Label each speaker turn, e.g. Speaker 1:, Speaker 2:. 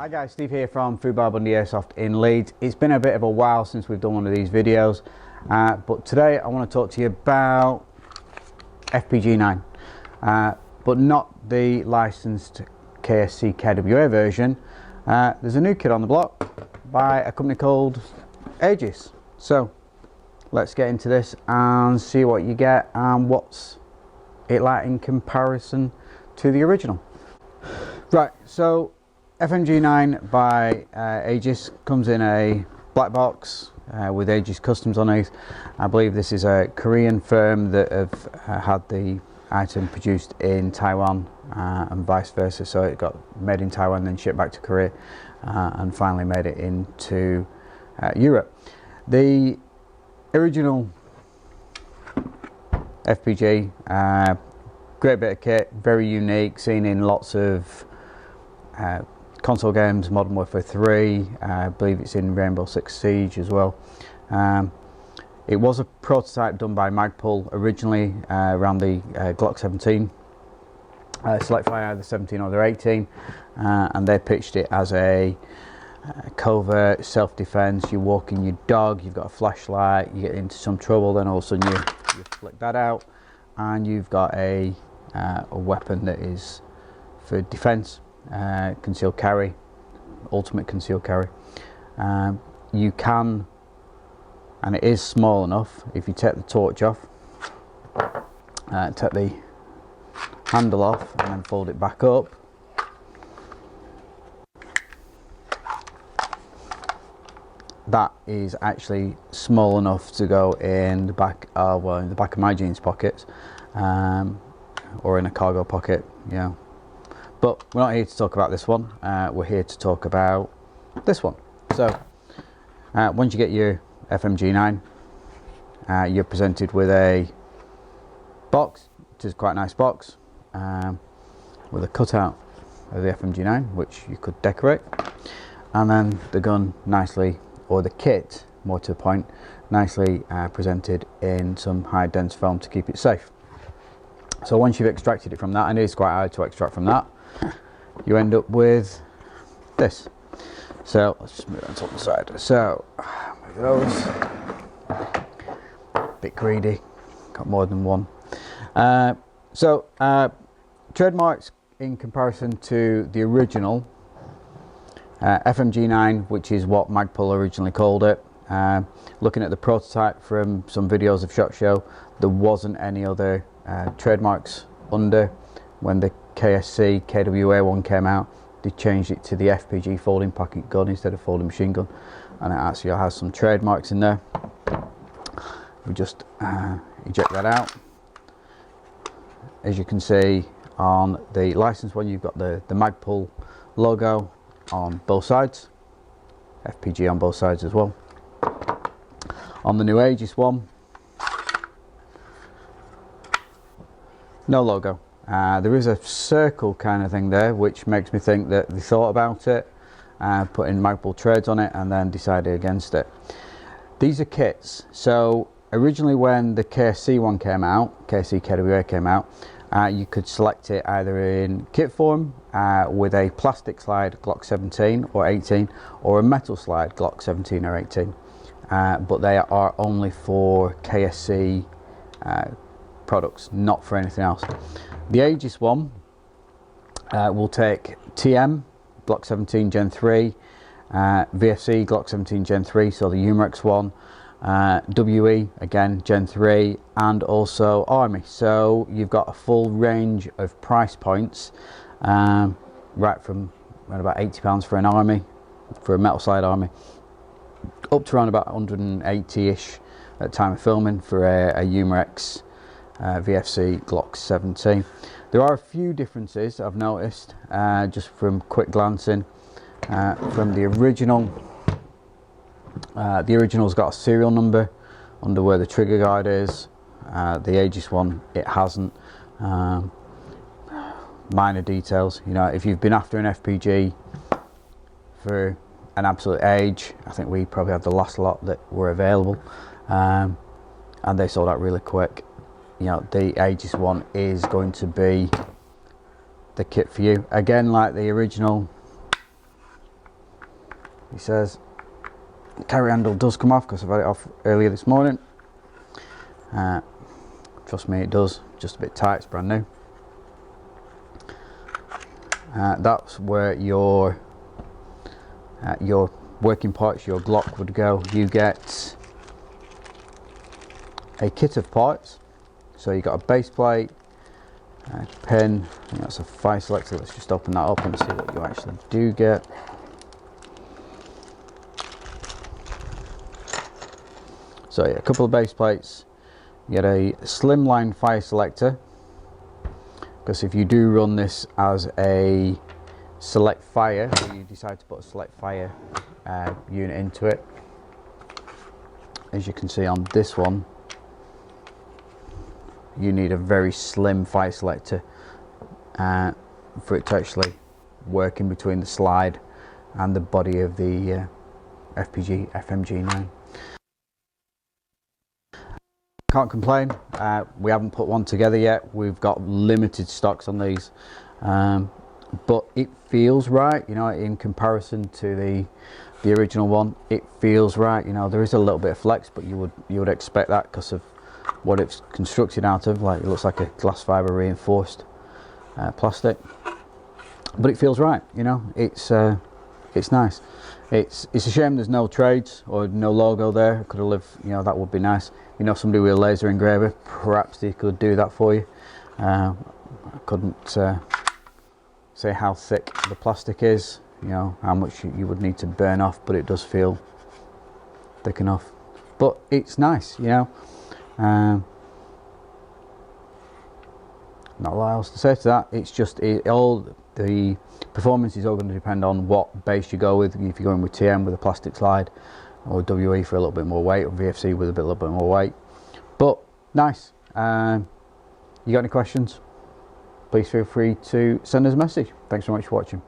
Speaker 1: Hi guys, Steve here from Food Bar Bundy Airsoft in Leeds. It's been a bit of a while since we've done one of these videos, but today I want to talk to you about FPG 9, but not the licensed KSC KWA version. There's a new kit on the block by a company called Aegis. So let's get into this and see what you get and what's it like in comparison to the original. Right, so FMG9 by Aegis comes in a black box with Aegis Customs on it. I believe this is a Korean firm that have had the item produced in Taiwan and vice versa. So it got made in Taiwan, then shipped back to Korea and finally made it into Europe. The original FPG, great bit of kit, very unique, seen in lots of console games, Modern Warfare 3, I believe it's in Rainbow Six Siege as well. It was a prototype done by Magpul originally around the Glock 17. Select fire either 17 or the 18, and they pitched it as a covert self-defense. You're walking your dog, you've got a flashlight, you get into some trouble, then all of a sudden you flick that out and you've got a weapon that is for defense. Concealed carry, ultimate concealed carry. You can, and it is small enough, if you take the torch off, take the handle off and then fold it back up, that is actually small enough to go in the back of, well, in the back of my jeans pockets, or in a cargo pocket, yeah. But we're not here to talk about this one, we're here to talk about this one. So once you get your FMG9, you're presented with a box. It is quite a nice box, with a cutout of the FMG9 which you could decorate, and then the gun nicely, or the kit more to the point, nicely presented in some high dense foam to keep it safe. So once you've extracted it from that, and it is quite hard to extract from that, you end up with this. So let's just move on to the side. So move those. Bit greedy, got more than one. Trademarks in comparison to the original FMG9, which is what Magpul originally called it. Looking at the prototype from some videos of SHOT Show, there wasn't any other trademarks under. When the KSC KWA one came out, they changed it to the FPG folding pocket gun instead of folding machine gun, and it actually has some trademarks in there. We just eject that out. As you can see on the licensed one, you've got the Magpul logo on both sides, FPG on both sides as well. On the new Aegis one, no logo. There is a circle kind of thing there, which makes me think that they thought about it, putting Magpul trades on it, and then decided against it. These are kits. So originally when the KSC one came out, KSC KWA came out, you could select it either in kit form with a plastic slide Glock 17 or 18, or a metal slide Glock 17 or 18. But they are only for KSC products, not for anything else. The Aegis one will take TM Glock 17 Gen 3, VFC Glock 17 Gen 3, so the Umarex one, WE again Gen 3, and also Army. So you've got a full range of price points, right from around about £80 for an Army, for a metal slide Army, up to around about 180-ish at time of filming for a Umarex VFC Glock 17. There are a few differences I've noticed just from quick glancing. From the original, the original's got a serial number under where the trigger guard is. The Aegis one, it hasn't. Minor details, you know, if you've been after an FPG for an absolute age, I think we probably had the last lot that were available, and they sold out really quick. You know, the Aegis one is going to be the kit for you. Again, like the original, He says the carry handle does come off because I've had it off earlier this morning. Trust me, it does. Just a bit tight. It's brand new. That's where your working parts, your Glock would go. You get a kit of parts. So you got a base plate, a pin. I think that's a fire selector. Let's just open that up and see what you actually do get. So yeah, a couple of base plates. You get a slimline fire selector, because if you do run this as a select fire, or you decide to put a select fire unit into it, as you can see on this one, you need a very slim fire selector for it to actually work in between the slide and the body of the FPG FMG9. Can't complain. We haven't put one together yet. We've got limited stocks on these, but it feels right, you know, in comparison to the original one. It feels right, you know. There is a little bit of flex, but you would expect that because of what it's constructed out of. Like, it looks like a glass fiber reinforced plastic, but it feels right, you know. It's nice. It's a shame there's no trades or no logo there. Could have lived, you know, that would be nice. You know, somebody with a laser engraver, perhaps they could do that for you. I couldn't say how thick the plastic is, you know, how much you would need to burn off, but it does feel thick enough. But it's nice, you know. Not a lot else to say to that. It's just all the performance is all going to depend on what base you go with. If you're going with TM with a plastic slide, or WE for a little bit more weight, or VFC with a little bit more weight. But nice. You got any questions? Please feel free to send us a message. Thanks so much for watching.